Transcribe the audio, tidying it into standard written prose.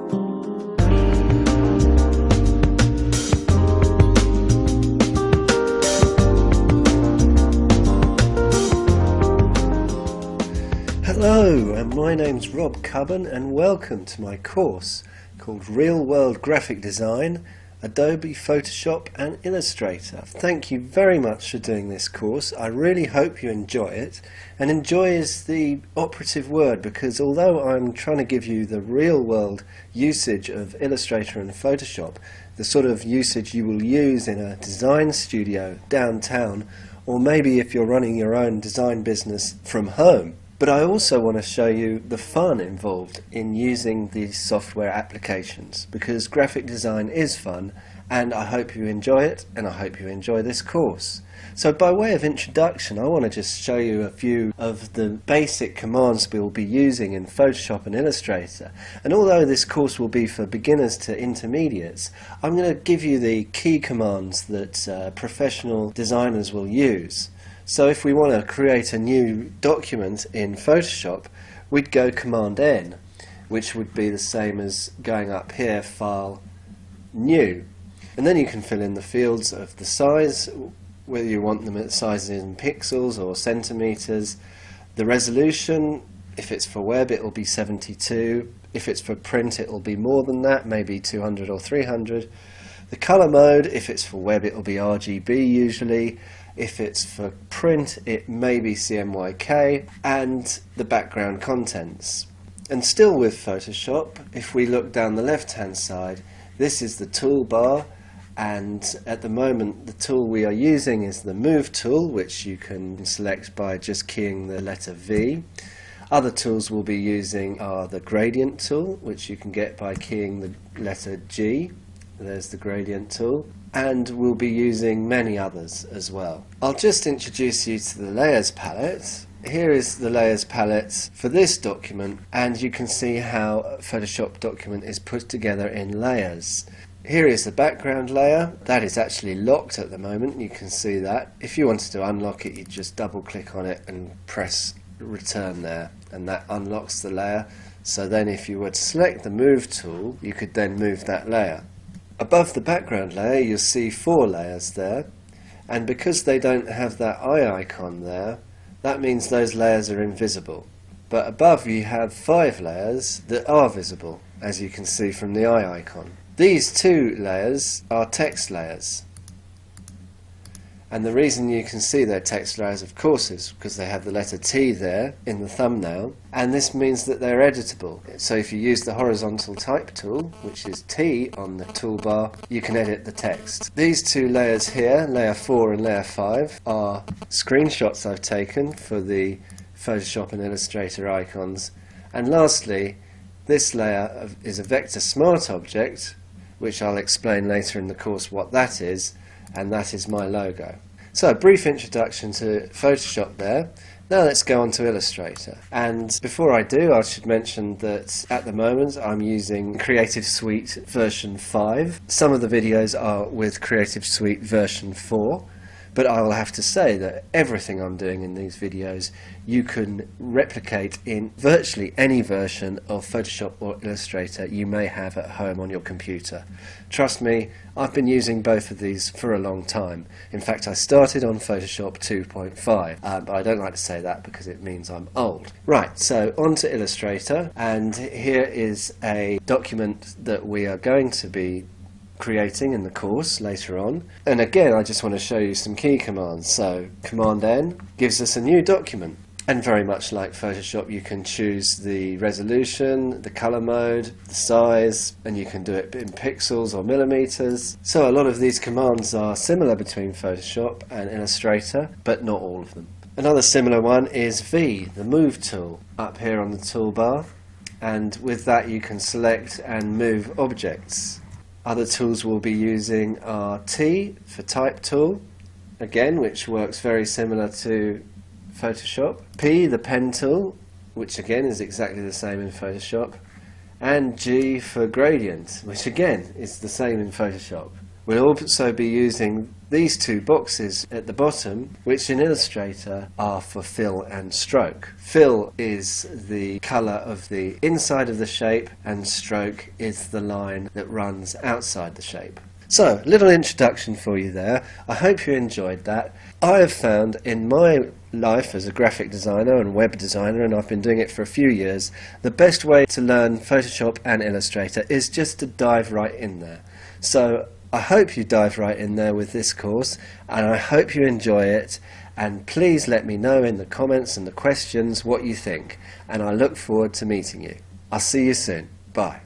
Hello, and my name's Rob Cubban, and welcome to my course called Real World Graphic Design, Adobe Photoshop and Illustrator. Thank you very much for doing this course. I really hope you enjoy it, and enjoy is the operative word, because although I'm trying to give you the real world usage of Illustrator and Photoshop, the sort of usage you will use in a design studio downtown, or maybe if you're running your own design business from home, but I also want to show you the fun involved in using these software applications, because graphic design is fun, and I hope you enjoy it, and I hope you enjoy this course. So by way of introduction, I want to just show you a few of the basic commands we'll be using in Photoshop and Illustrator. And although this course will be for beginners to intermediates, I'm going to give you the key commands that professional designers will use. So if we want to create a new document in Photoshop, we'd go Command N, which would be the same as going up here, File, New. And then you can fill in the fields of the size, whether you want them at sizes in pixels or centimeters. The resolution, if it's for web, it will be 72. If it's for print, it will be more than that, maybe 200 or 300. The color mode, if it's for web, it will be RGB usually. If it's for print, it may be CMYK, and the background contents. And still with Photoshop, if we look down the left-hand side, this is the toolbar, and at the moment the tool we are using is the Move tool, which you can select by just keying the letter V. Other tools we'll be using are the Gradient tool, which you can get by keying the letter G. There's the Gradient tool. And we'll be using many others as well. I'll just introduce you to the Layers palette. Here is the Layers palette for this document, and you can see how a Photoshop document is put together in layers. Here is the background layer. That is actually locked at the moment, you can see that. If you wanted to unlock it, you just double click on it and press return there, and that unlocks the layer. So then if you were to select the Move tool, you could then move that layer. Above the background layer you'll see 4 layers there, and because they don't have that eye icon there, that means those layers are invisible. But above you have 5 layers that are visible, as you can see from the eye icon. These 2 layers are text layers, and the reason you can see they're text layers, of course, is because they have the letter T there in the thumbnail, and this means that they're editable. So if you use the horizontal type tool, which is T on the toolbar, you can edit the text. These 2 layers here, layer 4 and layer 5, are screenshots I've taken for the Photoshop and Illustrator icons. And lastly, this layer is a vector smart object, which I'll explain later in the course what that is, and that is my logo. So a brief introduction to Photoshop there. Now let's go on to Illustrator. And before I do, I should mention that at the moment I'm using Creative Suite version 5. Some of the videos are with Creative Suite version 4. But I will have to say that everything I'm doing in these videos you can replicate in virtually any version of Photoshop or Illustrator you may have at home on your computer. Trust me, I've been using both of these for a long time. In fact, I started on Photoshop 2.5, but I don't like to say that because it means I'm old. Right, so on to Illustrator, and here is a document that we are going to be creating in the course later on. And again, I just want to show you some key commands. So Command N gives us a new document, and very much like Photoshop, you can choose the resolution, the color mode, the size, and you can do it in pixels or millimeters. So a lot of these commands are similar between Photoshop and Illustrator, but not all of them. Another similar one is V, the Move tool, up here on the toolbar, and with that you can select and move objects. Other tools we'll be using are T for Type tool, again, which works very similar to Photoshop. P, the Pen tool, which again is exactly the same in Photoshop. And G for Gradient, which again is the same in Photoshop. We'll also be using these two boxes at the bottom, which in Illustrator are for fill and stroke. Fill is the colour of the inside of the shape, and stroke is the line that runs outside the shape. So, little introduction for you there. I hope you enjoyed that. I have found in my life as a graphic designer and web designer, and I've been doing it for a few years, the best way to learn Photoshop and Illustrator is just to dive right in there. So I hope you dive right in there with this course, and I hope you enjoy it, and please let me know in the comments and the questions what you think, and I look forward to meeting you. I'll see you soon. Bye.